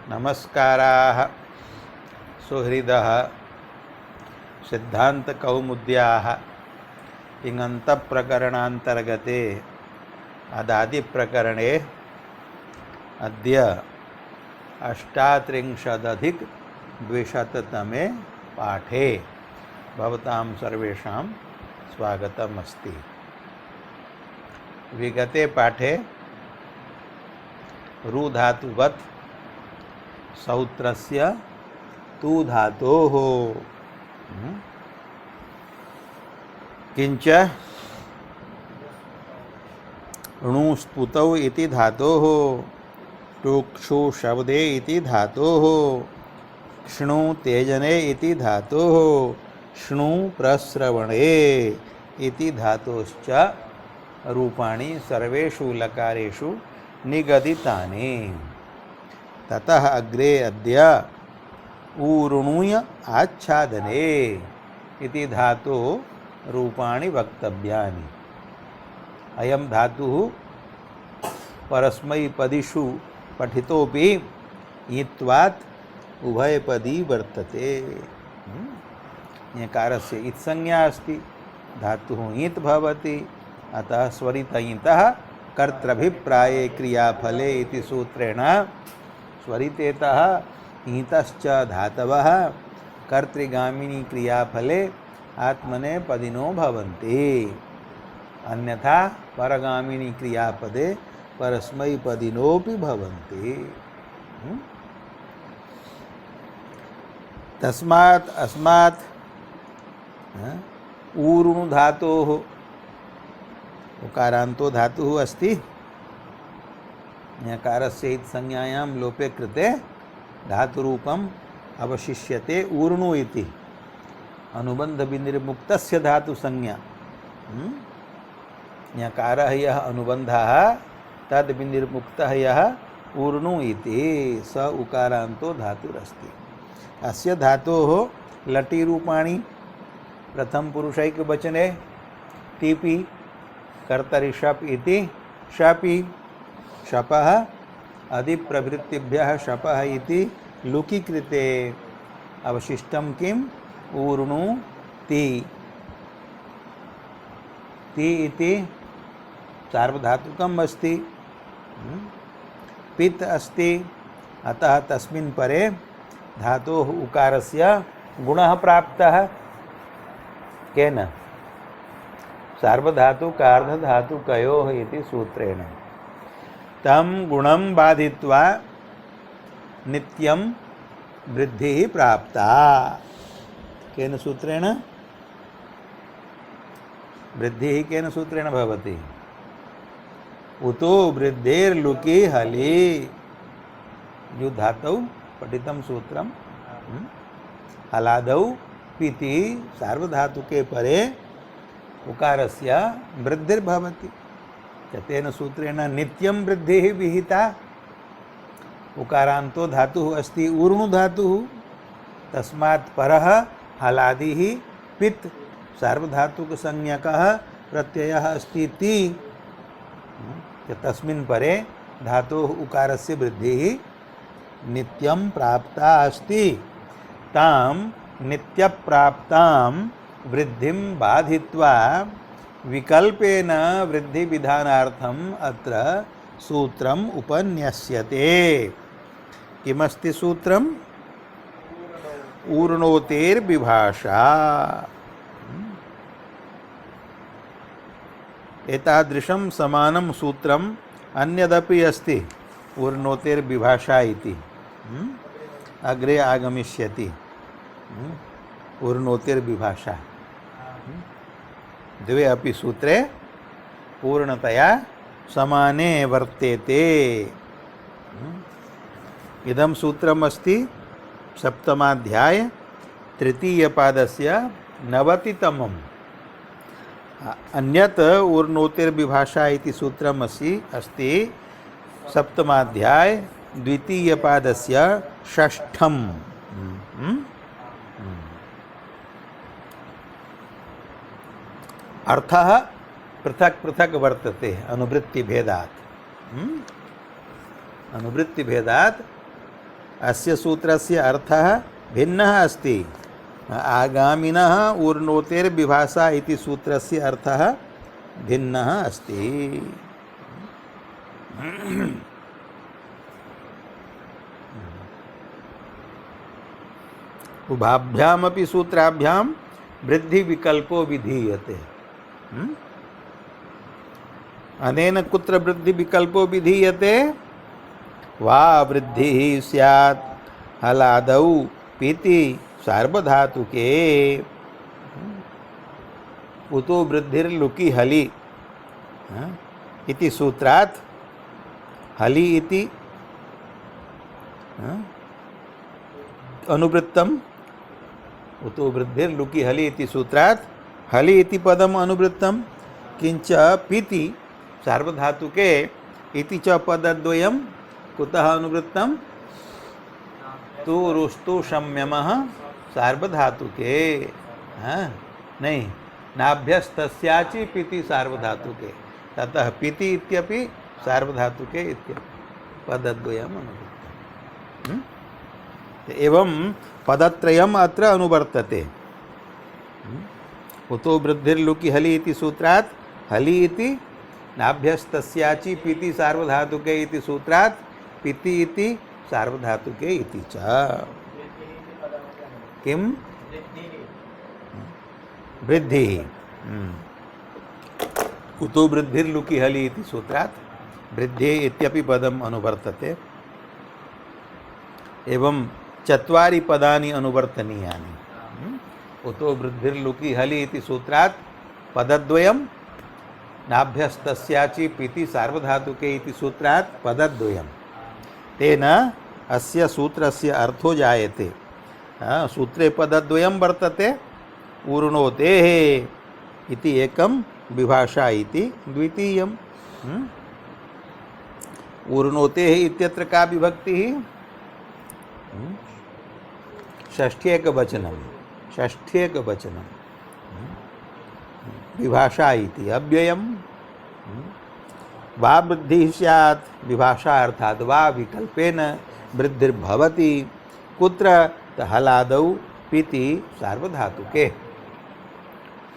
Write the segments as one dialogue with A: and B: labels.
A: नमस्काराः सुहृदः सिद्धान्तकौमुद्याः इङन्तप्रकरणान्तर्गते अदादिप्रकरणे अद्य 38-द्विशततमे पाठे भवतां सर्वेषां स्वागतम् अस्ति। विगते पाठे रुधातुवत् सौत्रस्य तु धातोः किंच णुस्पुतौ इति धातोः टुक्षु शब्दे इति धातोः क्ष्णु तेजने इति धातोः क्ष्णु प्रस्रवणे इति धातोश्च रूपाणि सर्वेषु लकारेषु निगदितानि। ततः अग्रे अद्य ऊर्णुय आच्छादने इति धातु रूपाणि वक्तव्यानि। अयं धातुः परस्मैपदिषु पठितोपि ईत्वात् उभयपदी वर्तते। ञकारस्य इत्संज्ञा अस्ति, धातुः ईत् भवति, अतः स्वरित ईतः कर्तृभिप्राये क्रियाफले इति सूत्रेण स्वरितेतः ईतश्च धातवः कर्तृगामिनी क्रियाफले आत्मनेपदिनो भवन्ति। अन्यथा परगामिनी क्रियापदे परस्मैपदिनोऽपि भवन्ति। तस्मात् अस्मात् ऊर्णु धातोः उकारान्तो धातुः अस्ति। ञकारस्य इत्संज्ञायां लोपे कृते धातुरूपम् अवशिष्यते ऊर्णु इति। अनुबन्धविनिर्मुक्तस्य धातुसंज्ञा ञकारः यः अनुबन्धः तद् विनिर्मुक्तः यः ऊर्णु इति स उकारान्तो धातुरस्ति। अस्य धातोः लटीरूपाणि प्रथमपुरुषैकवचने टीपि कर्तरि शप् इति शपि, शपः अधिप्रभृतिभ्यः शपः इति लुकि कृते अवशिष्टं किम् ऊर्णु ति। ति इति सार्वधातुकम् अस्ति, पित् अस्ति, अतः तस्मिन् परे धातोः उकारस्य गुणः प्राप्तः। केन? सार्वधातुकार्धधातुकयोः इति सूत्रेण। तं गुणं बाधित्वा नित्यं वृद्धिः प्राप्ता। केन सूत्रेण? वृद्धिः केन सूत्रेण भवति? उतो वृद्धेर्लुकि हलि जो धातौ पठितं सूत्रं। हलादौ पिति सार्वधातुके परे उकारस्य वृद्धिर्भवति। तेन सूत्रेण नित्यं वृद्धिः विहिता। उकारान्तो धातुः अस्ति ऊर्णु धातुः, तस्मात् परः हलादिः पित् सार्वधातुकसंज्ञकः प्रत्ययः अस्ति ति। तस्मिन् परे धातोः उकारस्य वृद्धिः नित्यं प्राप्ता अस्ति। तां नित्यप्राप्तां वृद्धिं बाधित्वा विकल्पेन वृद्धिविधानार्थम् अत्र सूत्रम् उपन्यस्यते। किमस्ति सूत्रम्? ऊर्णोतेर्विभाषा। एतादृशं समानं सूत्रम् अन्यदपि अस्ति ऊर्णोतेर्विभाषा इति। अग्रे आगमिष्यति ऊर्णोतेर्विभाषा। द्वे अपि सूत्रे पूर्णतया समाने वर्तेते। इदं सूत्रम् अस्ति सप्तमाध्याय तृतीयपादस्य 90तमम्। अन्यत् ऊर्णोतेर्विभाषा इति सूत्रम् अस्ति सप्तमाध्याय द्वितीयपादस्य 6म्। अर्थः पृथक पृथक वर्तते अनुवृत्ति भेदात्। अनुवृत्ति भेदात् अस्य सूत्रस्य अर्थः भिन्नः अस्ति। आगामिनः ऊर्णोतेर्विभाषा इति सूत्रस्य अर्थः भिन्नः अस्ति। उभाभ्यामपि सूत्राभ्यां वृद्धि विकल्पो विधीयते। अनेन कुत्र वृद्धि विकल्पो विधीयते? वा वृद्धिः स्यात् हलादौ पीति सार्वधातुके उतो वृद्धिर्लुकि हलि इति सूत्रात् हलि इति अनुवृत्तम् उतो वृद्धिर्लुकि हलि इति सूत्रात् हलि इति पदम् अनुवृत्तं। किंच पीति सार्वधातुके इति च पदद्वयं कुतः अनुवृत्तं? तु रुस्तु संयमः सार्वधातुके। नहीं, नाभ्यस्तस्याचि पीति सार्वधातुके, ततः पीति इत्यपि सार्वधातुके इत्यपि पदद्वयम् अनुवृत्तम्। एवं पदत्रयम् अत्र अनुवर्तते। उतो वृद्धिर्लुकि हलि इति सूत्रात् हलि इति, नाभ्यस्तस्याचि पीति सार्वधातुके इति सूत्रात् पीति इति सार्वधातुके इति च। किं? वृद्धिः। उतो वृद्धिर्लुकि हलि इति सूत्रात् वृद्धिः इत्यपि पदम् अनुवर्तते। एवं चत्वारि पदानि अनुवर्तनीयानि। उतो वृद्धिर्लुकि हलि इति सूत्रात् पदद्वयं, नाभ्यस्तस्याचि पीति सार्वधातुके इति सूत्रात् पदद्वयं। तेन अस्य सूत्रस्य अर्थो जायते। सूत्रे पदद्वयं वर्तते। ऊर्णोतेः इति एकं, विभाषा इति द्वितीयं। ऊर्णोतेः इत्यत्र का विभक्तिः? षष्ठ्येकवचनं। षष्ठ्येकवचनं। विभाषा इति अव्ययं। वा वृद्धिः स्यात्, विभाषा अर्थात् वा विकल्पेन वृद्धिर्भवति। कुत्र? हलादौ पीति सार्वधातुके।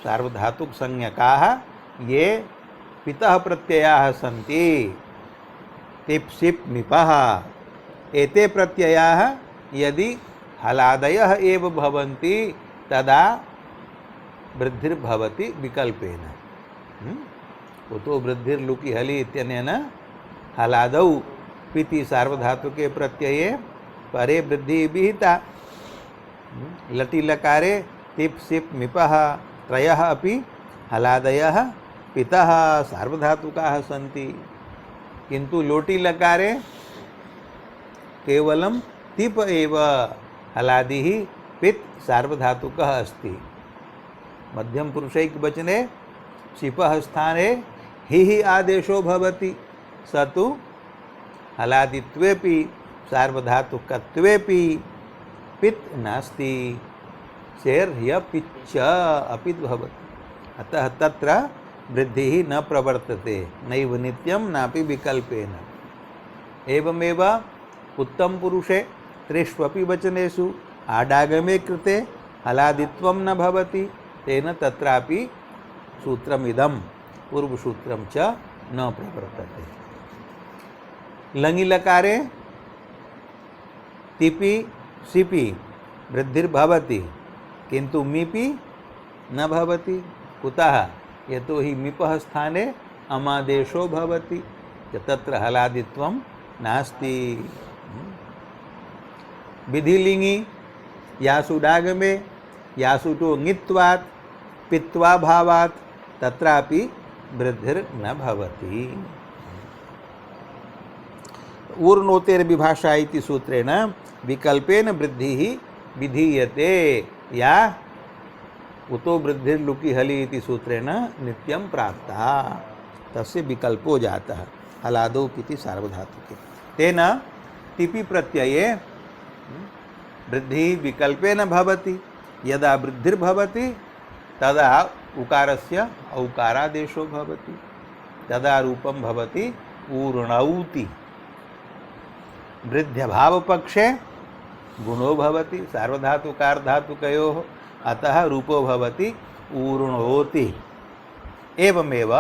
A: सार्वधातुक संज्ञकाः ये पितः प्रत्ययाः सन्ति, तिप् सिप् मिपः, एते प्रत्ययाः यदि हलादयः एव भवन्ति तदा वृद्धिर्भवति विकल्पेन। उतो वृद्धिर्लुकि हलि इत्यनेन हलादौ पीति सार्वधातुके प्रत्यये परे वृद्धिः विहिता। लटि लकारे तिप् सिप् मिपः त्रयः अपि हलादयः पितः सार्वधातुकाः सन्ति, किन्तु लोटि लकारे केवलं तिप एव हलादिः पित् सार्वधातुकः अस्ति। मध्यम पुरुषैकवचने सिपः स्थाने हि आदेशो भवति। स तु हलादित्वेपि सार्वधातुकत्वेपि पित् नास्ति। शेर्ह्य पिच्च अपि भवति। अतः तत्र वृद्धिः न प्रवर्तते, नैव नित्यं नापि विकल्पेन। एवमेव उत्तम पुरुषे त्रिष्वपि वचनेषु आडागमे कृते हलादित्वं न भवति। तेन तत्रापि सूत्रमिदं पूर्वसूत्रं च न प्रवर्तते। लङि लकारे तिपि सिपि वृद्धिर्भवति, किन्तु मिपि न भवति। कुतः? यतोहि मिपः स्थाने अमादेशो भवति, तत्र हलादित्वं नास्ति। विधिलिङि यासु डागमे यासु तो ङित्वात् पित्वा भावात् तत्रापि वृद्धिर्न भवति। ऊर्णोतेर्विभाषा इति सूत्रेण विकल्पेन वृद्धिः विधीयते, या उतो वृद्धिर्लुकि हलि इति सूत्रेण नित्यं प्राप्ता। तस्य विकल्पो जातः हलादौ पिति सार्वधातुके। तेन तिपि प्रत्यये वृद्धिः विकल्पेन भवति। यदा वृद्धिर्भवति तदा उकारस्य औकारादेशो भवति, तदा रूपं भवति ऊर्णौति। वृद्ध्यभावपक्षे गुणो भवति सार्वधातुकार्धातुकयोः, अतः रूपो भवति ऊर्णोति। एवमेव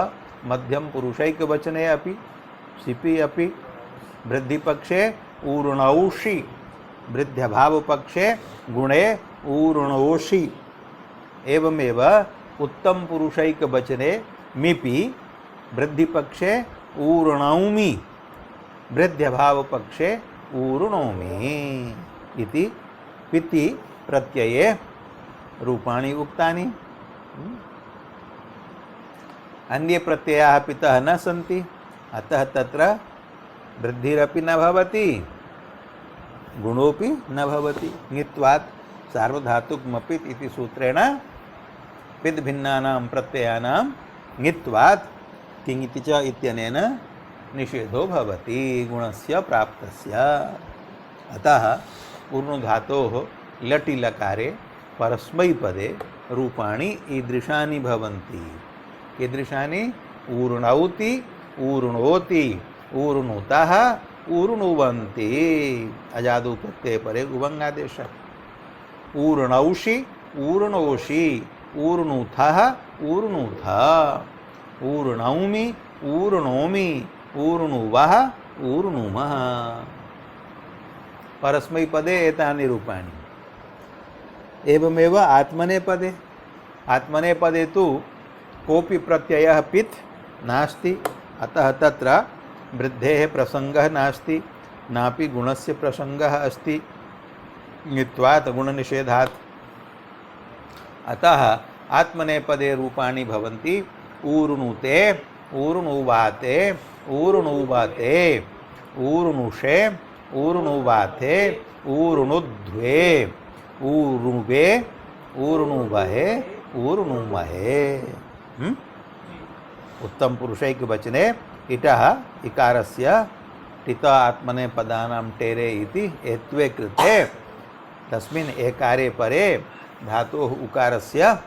A: मध्यम पुरुषैकवचने अपि सिपि अपि वृद्धिपक्षे ऊर्णौषि, वृद्ध्यभावपक्षे गुणे ऊर्णोषि। एवमेव उत्तम पुरुषैकवचने मिपि वृद्धिपक्षे ऊर्णौमि, वृद्ध्यभावपक्षे ऊर्णोमि इति पिति प्रत्यये रूपाणि उक्तानि। अन्ये प्रत्ययाः पितः न सन्ति, अतः तत्र वृद्धिरपि न भवति, गुणोपि न भवति। ङित्वात् सार्वधातुकमपित् इति सूत्रेण पित् भिन्नानां प्रत्ययानां ङित्वात् किङिति च इत्यनेन निषेधो भवति गुणस्य प्राप्तस्य। अतः ऊर्णधातोः लटि लकारे परस्मैपदे रूपाणि ईदृशानि भवन्ति। कीदृशानि? ऊर्णौति, ऊर्णोति, ऊर्णुतः, ऊर्णुवन्ति। अजादु प्रत्यये परे उभङ्गादेशः। ऊर्णौषि, ऊर्णोषि, ऊर्णुथः, ऊर्णुथ, ऊर्णौमि, ऊर्णोमि, ऊर्णुवः, ऊर्णुमः। परस्मैपदे एतानि रूपाणि। एवमेव आत्मनेपदे, आत्मनेपदे तु कोऽपि प्रत्ययः पित् नास्ति, अतः तत्र वृद्धेः प्रसङ्गः नास्ति, नापि गुणस्य प्रसङ्गः अस्ति ङित्वात् गुणनिषेधात्। अतः आत्मनेपदे रूपाणि भवन्ति ऊर्णुते, ऊर्णुवाते, ऊर्णुवते, ऊर्णुषे, ऊर्णुवाते, ऊर्णुध्वे, ऊर्णुवे, ऊर्णुवहे, ऊर्णुमहे। उत्तम पुरुषैकवचने इटः इकारस्य टित आत्मनेपदानां टेरे इति एत्वे कृते तस्मिन् एकारे परे धातोः उकारस्य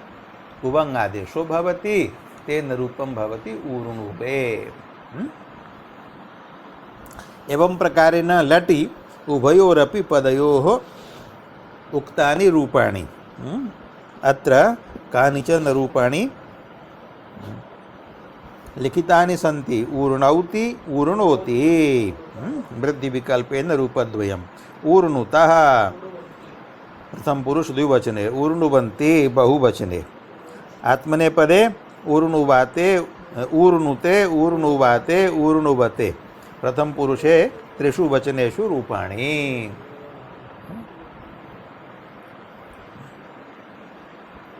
A: उभङ्गादेशो भवति, तेन रूपं भवति ऊर्णुवे। एवं प्रकारेण लटि उभयोरपि पदयोः उक्तानि रूपाणि। अत्र कानिचन रूपाणि लिखितानि सन्ति। ऊर्णौति, ऊर्णोति वृद्धिविकल्पेन रूपद्वयम्। ऊर्णुतः प्रथम पुरुष द्विवचने, ऊर्णुवन्ति बहुवचने। आत्मनेपदे ऊर्णुवाते, ऊर्णुते, ऊर्णुवाते, ऊर्णुवते प्रथम पुरुषे त्रिषु वचनेषु रूपाणि।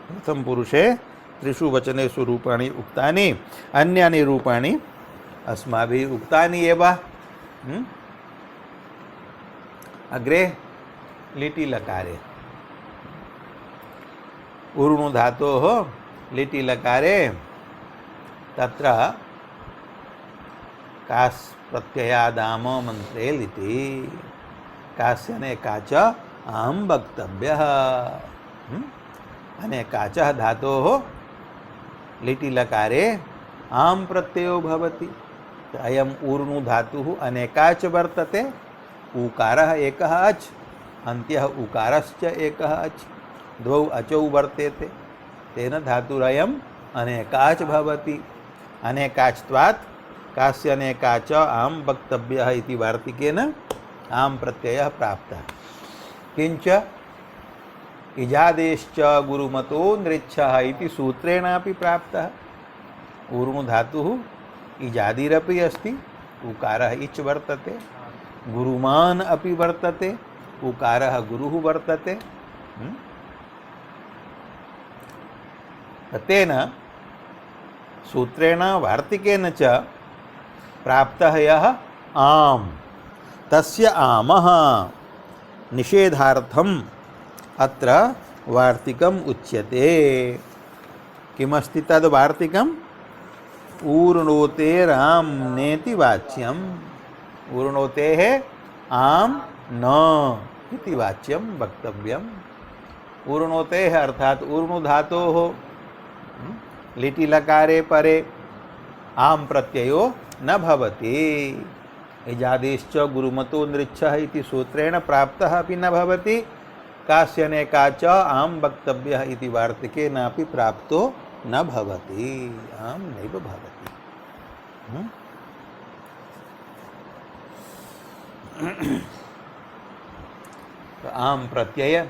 A: प्रथम पुरुषे त्रिषु वचनेषु रूपाणि उक्तानि, अन्यानि रूपाणि अस्माभिः उक्तानि एव। अग्रे लिटि लकारे ऊर्णु धातोः लिटि लकारे तत्र कास् प्रत्ययादाम मन्त्रे लिटि, कास्यनेका च अहं वक्तव्यः। अनेकाचः धातोः लिटि लकारे आम प्रत्ययो भवति। अयम् ऊर्णु धातुः अनेकाच वर्तते। ऊकारः एकः अच्, अन्त्यः उकारश्च एकः अच्, द्वौ अचौ वर्तेते, तेन धातुरयम् अनेकाच भवति। अनेकाच्त्वात् कास्यनेकाच आम वक्तव्यः इति वार्तिकेन आम प्रत्ययः प्राप्तः। किञ्च इजादेश्च गुरुमतो नृच्छः इति सूत्रेणापि प्राप्तः। ऊर्णु धातुः इजादिरपि अस्ति, उकारः इच् वर्तते, गुरुमान् अपि वर्तते, उकारः गुरुः वर्तते। तेन सूत्रेण वार्तिकेन च प्राप्तः यः आम्, तस्य आमः निषेधार्थम् अत्र वार्तिकम् उच्यते। किमस्ति तद् वार्तिकम्? ऊर्णोतेराम नेति वाच्यम्। ऊर्णोतेः आम न इति वाच्यं वक्तव्यम्। ऊर्णोतेः अर्थात ऊर्णु धातोः लिटि लकारे परे आम प्रत्ययो न भवति। यजादेश्च गुरुमतो नृच्छः इति सूत्रेण प्राप्तः अपि न भवति, कास्यनेका च आम वक्तव्यः इति वार्तिके नापि प्राप्तो न भवति, आम नैव भवति। तो आम प्रत्यय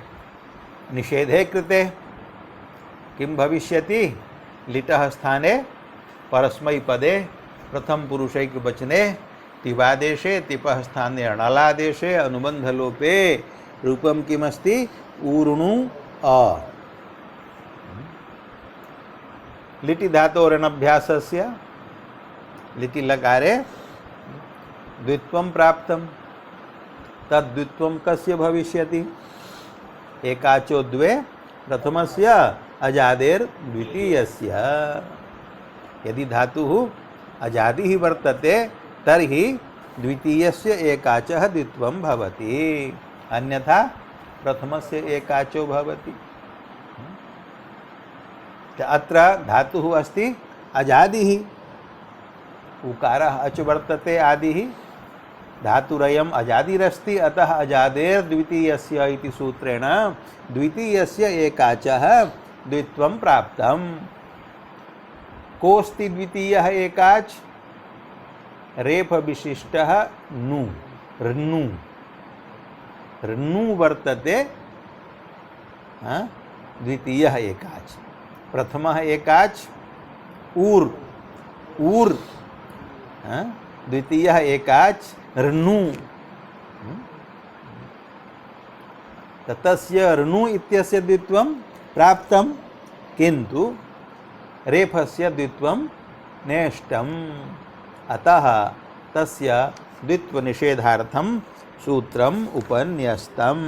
A: निषेधे कृते किं भविष्यति? लिटः स्थाने परस्मैपदे प्रथम पुरुषैकवचने तिवादेशे तिपः स्थाने अणलादेशे अनुबन्धलोपे रूपम किमस्ति? ऊर्णु अ। लिटि धातोरनभ्यासस्य लिटि लकारे द्वित्वं प्राप्तं, तद्द्वित्वं कस्य भविष्यति? एकाचो द्वे प्रथमस्य अजादेर द्वितीयस्य। यदि धातुः अजादिः वर्तते तर्हि द्वितीयस्य एकाचः द्वित्वं भवति, अन्यथा प्रथमस्य एकाचो भवति। अत्र धातुः अस्ति अजादिः, उकारः अच वर्तते आदिः, धातुरयम् अजादिरस्ति, अतः अजादेर द्वितीयस्य इति सूत्रेण द्वितीयस्य एकाचः द्वित्वं प्राप्तम्। कोऽस्ति द्वितीयः एकाच? रेफ विशिष्टः नु, ऋनु, ऋनु वर्तते द्वितीयः एकाच। प्रथमः एकाच ऊर्, ऊर्, द्वितीयः एकाच ऋनु। तस्य ऋनु इत्यस्य द्वित्वं प्राप्तं, किन्तु रेफस्य द्वित्वं नेष्टम्, अतः तस्य द्वित्वनिषेधार्थं सूत्रम् उपन्यस्तम्।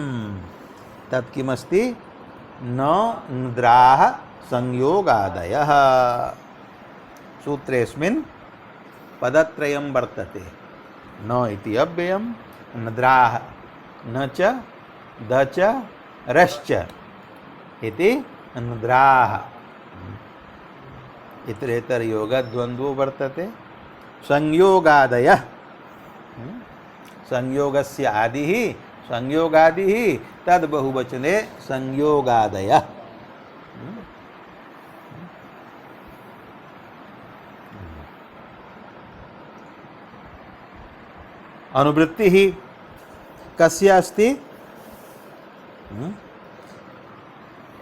A: तत् किमस्ति? न न्द्राः संयोगादयः। सूत्रेऽस्मिन् पदत्रयं वर्तते, न इति अव्ययं, नद्राः, न च द च रश्च इति नद्राः। इतरेतरयोगद्वन्द्वो वर्तते। संयोगादयः, संयोगस्य आदिः संयोगादिः, तद् बहुवचने संयोगादयः। अनुवृत्तिः कस्य अस्ति?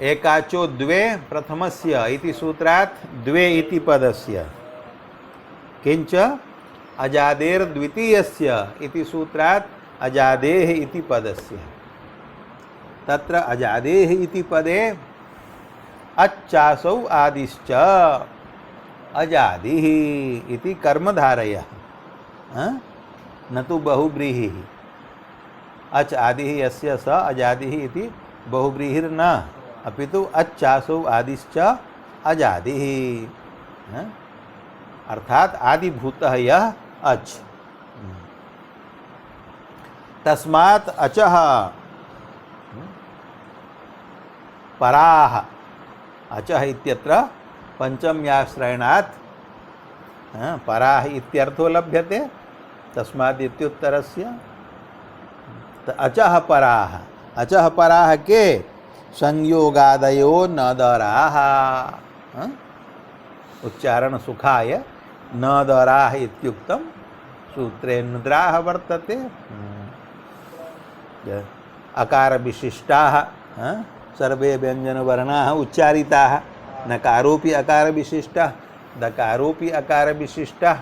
A: एकाचो द्वे प्रथमस्य इति सूत्रात् द्वे इति पदस्य, किंच अजादेर द्वितीयस्य इति सूत्रात् अजादेः इति पदस्य। तत्र अजादेः इति पदे अच्छासौ आदिश्च अजादिः इति कर्मधारयः, न तु बहुव्रीहिः। अच आदिः यस्य स अजादिः इति बहुव्रीहिर्न, अपितु अच्छासौ आदिश्च अजादिः, अर्थात आदिभूतः यः अच। तस्मात् अचः पराः, अचः इत्यत्र पंचम्याश्रयणात् पराः इत्यर्थो लभ्यते, तस्मात् इत्युत्तरस्य। अचः पराः, अचः पराः के? संयोगादयो नदराः, उच्चारण सुखाय नदराः इत्युक्तं सूत्रे नद्राः वर्तते। अकार विशिष्टाः सर्वे व्यंजनवर्णाः उच्चारिताः, नकारोपि अकार विशिष्टः, दकारोपि अकार विशिष्टः,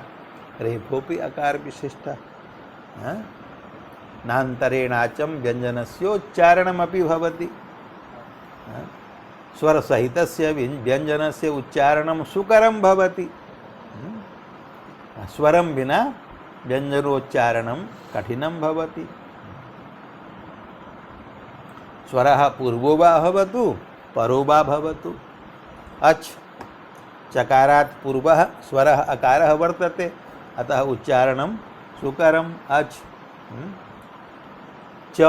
A: रेफोपि अकार विशिष्टः। नान्तरेणाचं व्यंजनस्योच्चारणमपि भवति। स्वरसहितस्य व्यंजनस्य उच्चारणं सुकरं भवति। स्वरं विना व्यंजनोच्चारणं कठिनं भवति। स्वरः पूर्वो वा भवतु परो वा भवतु। अच् चकारात् पूर्वः स्वरः अकारः वर्तते, अतः उच्चारणं सुकरम् अच्। च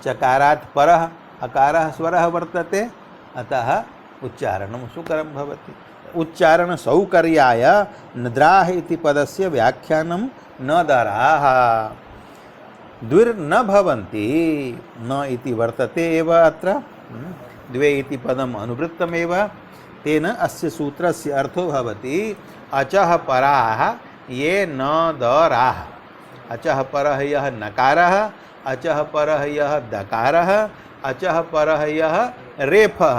A: चकारात् परः अकारः स्वरः वर्तते, अतः उच्चारणं सुकरं भवति। उच्चारण सौकर्याय नद्राः इति पदस्य व्याख्यानं न दराः द्विर्न भवन्ति न इति वर्तते एव अत्र द्वे इति पदम् अनुवृत्तमेव तेन अस्य सूत्रस्य अर्थो भवति अचः पराः ये न दराः अचः परः यः नकारः अचः परः यः दकारः अचः परः यः रेफः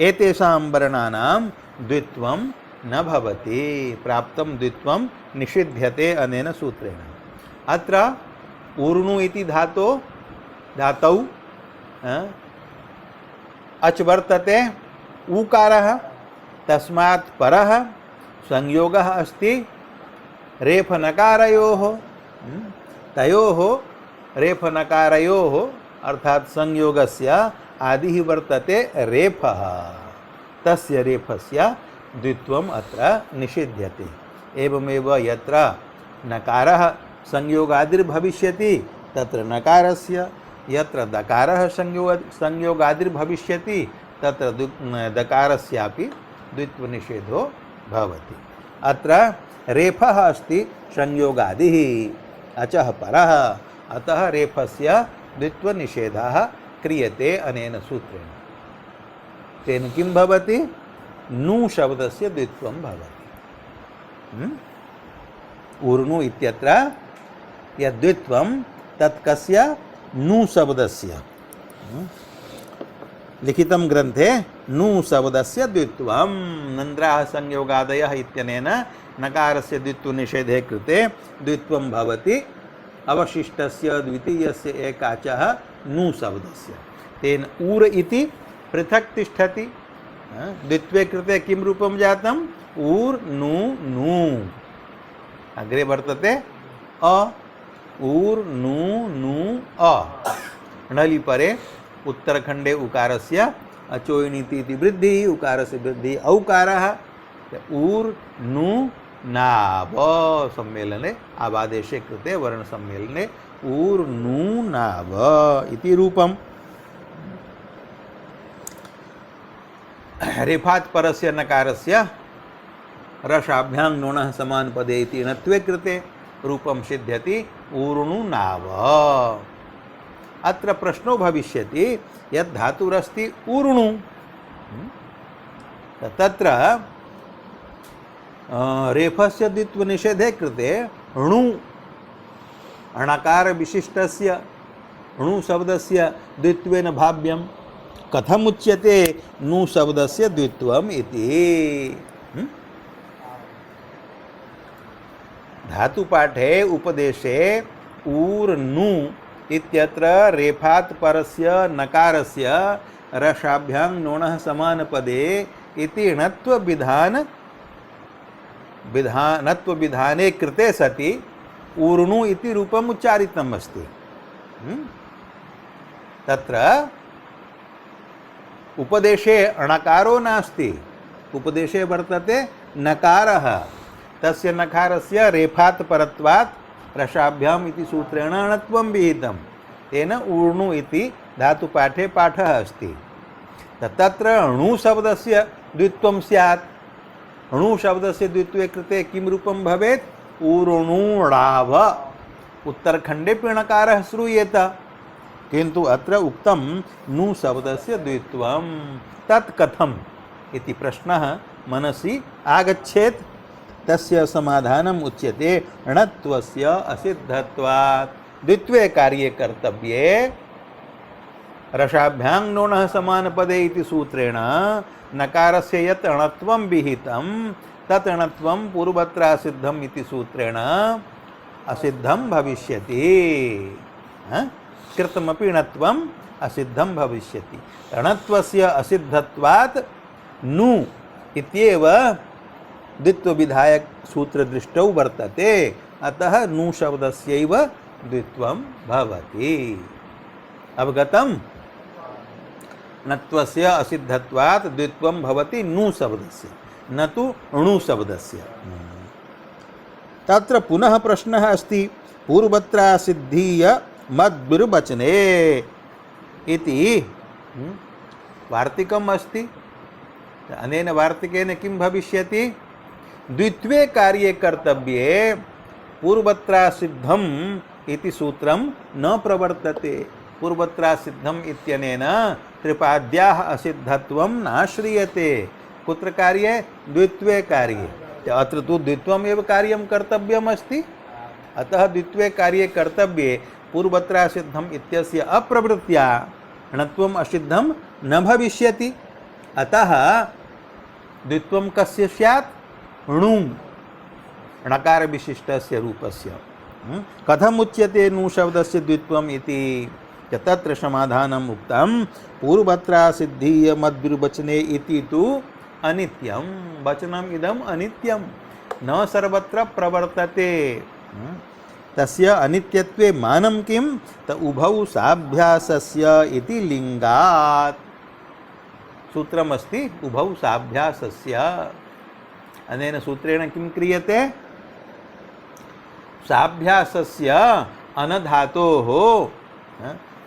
A: एतेषां वर्णानां द्वित्वं न भवति प्राप्तं द्वित्वं निषिध्यते अनेन सूत्रेण अत्र ऊर्णु इति धातौ अच वर्तते ऊकारः तस्मात् परः संयोगः अस्ति रेफनकारयोः तयोः रेफनकारयोः अर्थात् संयोगस्य आदिः वर्तते रेफः तस्य रेफस्य द्वित्वम् अत्र निषिध्यते एवमेव यत्र नकारः संयोगादिर्भविष्यति तत्र नकारस्य यत्र दकारः संयोगादिर्भविष्यति तत्र दकारस्यापि द्वित्वनिषेधो भवति अत्र रेफः अस्ति संयोगादिः अचः परः अतः रेफस्य द्वित्वनिषेधः क्रियते अनेन सूत्रेण तेन किं भवति नु शब्दस्य द्वित्वं भवति ऊर्णु इत्यत्र यद्द्वित्वं तत् कस्य नु शब्दस्य लिखितं ग्रन्थे नु शब्दस्य द्वित्वं नन्द्राः संयोगादयः इत्यनेन नकारस्य द्वित्वनिषेधे कृते द्वित्वं भवति अवशिष्टस्य द्वितीयस्य एकाचः नु शब्दस्य तेन ऊर् इति पृथक् तिष्ठति द्वित्वे कृते किं रूपं जातम् ऊर् नु नु अग्रे वर्तते अ ऊर् नु नु अ णलि परे उत्तरखण्डे उकारस्य अचोयनीति इति वृद्धिः उकारस्य वृद्धिः औकारः ऊर् नु नाव सम्मेलने आवादेशे कृते वर्ण सम्मेलने ऊर् नु नाव इति रूपम् रेफात् परस्य नकारस्य रसाभ्यां णुनः समानपदे इति णत्वे कृते रूपं सिद्ध्यति ऊर्णु नाव अत्र प्रश्नो भविष्यति यत् धातुरस्ति ऊर्णु तत्र रेफस्य द्वित्वनिषेधे कृते णु अणकार विशिष्टस्य णु शब्दस्य द्वित्वेन भाव्यं कथम् उच्यते नु शब्दस्य द्वित्वम् इति धातुपाठे उपदेशे ऊर् नु इत्यत्र रेफात् परस्य नकारस्य रसाभ्यां णुनः समानपदे इति णत्वविधाने कृते सति ऊर्णु इति रूपम् उच्चारितम् अस्ति तत्र उपदेशे अणकारो नास्ति उपदेशे वर्तते नकारः तस्य नकारस्य रेफात् परत्वात् रसाभ्याम् इति सूत्रेण अणत्वं विहितं तेन ऊर्णु इति धातुपाठे पाठः अस्ति तत्र अणु शब्दस्य द्वित्वं स्यात् अणु शब्दस्य द्वित्वे कृते किं रूपं भवेत् ऊर्णुडाव उत्तरखण्डे पिणकारः श्रूयेत किन्तु अत्र उक्तं नु शब्दस्य द्वित्वं तत् कथम् इति प्रश्नः मनसि आगच्छेत् तस्य समाधानम् उच्यते णत्वस्य असिद्धत्वात् द्वित्वे कार्ये कर्तव्ये रसाभ्यां णुनः समानपदे इति सूत्रेण नकारस्य यत् अणत्वं विहितं तत् अणत्वं पूर्वत्र असिद्धम् इति सूत्रेण असिद्धं भविष्यति कृतमपि णत्वम् असिद्धं भविष्यति णत्वस्य असिद्धत्वात् नु इत्येव द्वित्वविधायक सूत्रदृष्टौ वर्तते अतः नु शब्दस्यैव द्वित्वं भवति अवगतम् णत्वस्य असिद्धत्वात् द्वित्वं भवति नु शब्दस्य न तु णु शब्दस्य तत्र पुनः प्रश्नः अस्ति पूर्वत्र सिद्धीय मद्भिर्वचने इति वार्तिकम् अस्ति अनेन वार्तिकेन किं भविष्यति? द्वित्वे कार्ये कर्तव्ये पूर्वत्रासिद्धम् इति सूत्रं न प्रवर्तते। पूर्वत्रासिद्धम् इत्यनेन त्रिपाद्याः असिद्धत्वं नाश्रीयते। कुत्र कार्ये? द्वित्वे कार्ये। अत्र तु द्वित्वमेव कार्यं कर्तव्यमस्ति। अतः द्वित्वे कार्ये कर्तव्ये पूर्वत्रासिद्धम् इत्यस्य अप्रवृत्त्या णत्वम् असिद्धं न भविष्यति। अतः द्वित्वं कस्य स्यात्? णुं णकार विशिष्टस्य रूपस्य। कथम उच्यते नु शब्दस्य द्वित्वम् इति? तत्र समाधानम् उक्तं पूर्वत्रासिद्धीय मद्विर्वचने इति तु अनित्यं। वचनम् इदम् अनित्यं न सर्वत्र प्रवर्तते। तस्य अनित्यत्वे मानं किं? त उभौ साभ्यासस्य इति लिंगात्। सूत्रमस्ति उभौ साभ्यासस्य। अनेन सूत्रेण किं क्रियते? साभ्यासस्य अनधातोः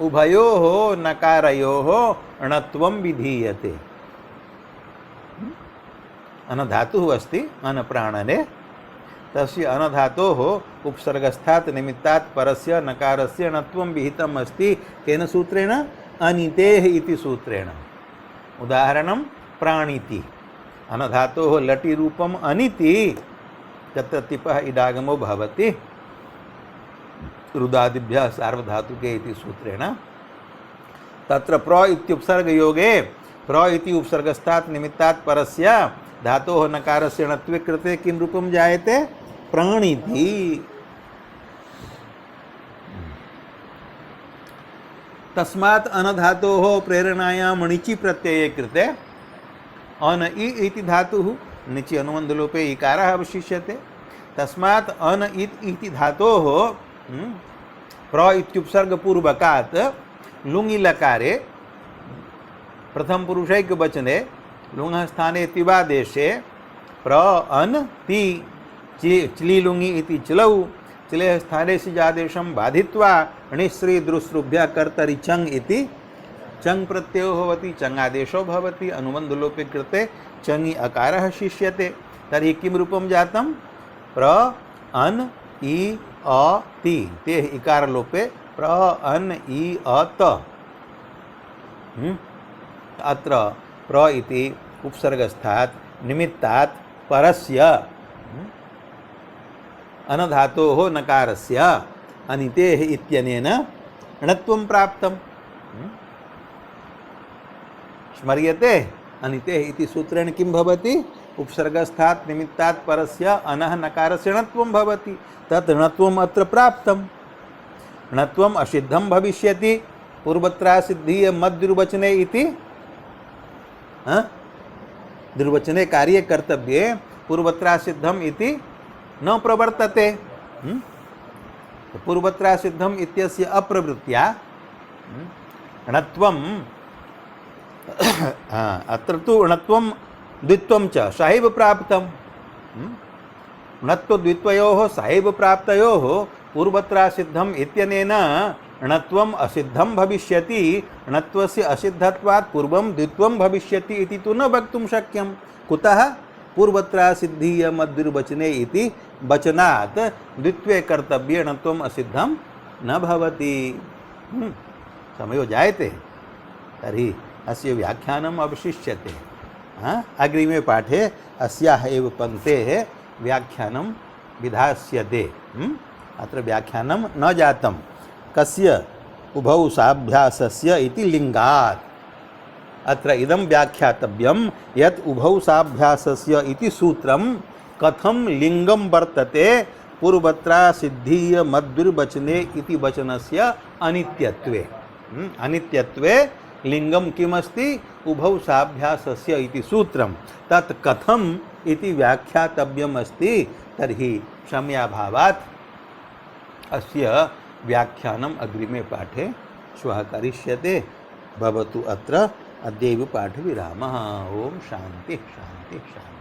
A: उभयोः नकारयोः णत्वं विधीयते। अनधातुः अस्ति अनप्राणने, तस्य अनधातोः उपसर्गस्थात् निमित्तात् परस्य नकारस्य णत्वं विहितम् अस्ति। केन सूत्रेण? अनितेः इति सूत्रेण। उदाहरणं प्राणिति। अनधातोः लटि रूपम् अनिति, तत्र तिपः इडागमो भवति रुदादिभ्यः सार्वधातुके इति सूत्रेण। तत्र प्र इत्युपसर्गयोगे प्र इति उपसर्गस्थात् निमित्तात् परस्य धातोः नकारस्य णत्वे कृते किं रूपं जायते? प्राणिति। तस्मात् अनधातोः प्रेरणायां णिचि प्रत्यये कृते अन इति धातुः णिचि अनुबन्धलोपे इकारः अवशिष्यते। तस्मात् अन इति धातोः प्र इत्युपसर्गपूर्वकात् लुङि लकारे प्रथम पुरुषैकवचने लुङः स्थाने तिवादेशे प्र अन ति चिली लुङि इति चिलौ चिलेः स्थाने सिजादेशं बाधित्वा णिश्री दृश्रुभ्यः कर्तरि चङ् इति चङ् प्रत्ययो भवति, चङ् भवति। अनुबन्धलोपे कृते चङि अकारः शिष्यते। तर्हि किं रूपं जातं? प्र अन इ अ ति। तेः इकारलोपे प्र अन इ अ त। अत्र प्र इति उपसर्गस्थात् निमित्तात् परस्य अनधातोः नकारस्य अनितेः इत्यनेन णत्वं प्राप्तम्। स्मर्यते? अनितेः इति सूत्रेण किं भवति? उपसर्गस्थात् निमित्तात् परस्य अनः नकारस्य णत्वं भवति। तत् णत्वम् अत्र प्राप्तं। णत्वम् असिद्धं भविष्यति पूर्वत्रासिद्धीय मद्विर्वचने इति। द्विर्वचने कार्ये कर्तव्ये पूर्वत्रासिद्धम् इति न प्रवर्तते। पूर्वत्रासिद्धम् इत्यस्य अप्रवृत्त्या णत्वं अत्र तु णत्वं द्वित्वं च सहैव प्राप्तं। णत्वद्वित्वयोः सहैव प्राप्तयोः पूर्वत्रासिद्धम् इत्यनेन णत्वम् असिद्धं भविष्यति। णत्वस्य असिद्धत्वात् पूर्वं द्वित्वं भविष्यति इति तु न वक्तुं शक्यं। कुतः? पूर्वत्रासिद्धीय मद्विर्वचने इति वचनात् द्वित्वे कर्तव्ये णत्वम् असिद्धं न भवति। समयो जायते। तर्हि अस्य व्याख्यानम् अवशिष्यते। अग्रिमे पाठे अस्याः एव पङ्क्तेः व्याख्यानं विधास्यते। अत्र व्याख्यानं न जातं। कस्य? उभौ साभ्यासस्य इति लिङ्गात्। अत्र इदं व्याख्यातव्यं यत् उभौ साभ्यासस्य इति सूत्रं कथं लिङ्गं वर्तते पूर्वत्रासिद्धीय मद्विर्वचने इति वचनस्य अनित्यत्वे। अनित्यत्वे लिङ्गं किमस्ति? उभौ साभ्यासस्य इति सूत्रं। तत् कथम् इति व्याख्यातव्यम् अस्ति। तर्हि क्षम्याभावात् अस्य व्याख्यानम् अग्रिमे पाठे श्वः करिष्यते। भवतु अत्र अद्यैव पाठविरामः। ओम शान्ति शान्ति शान्ति।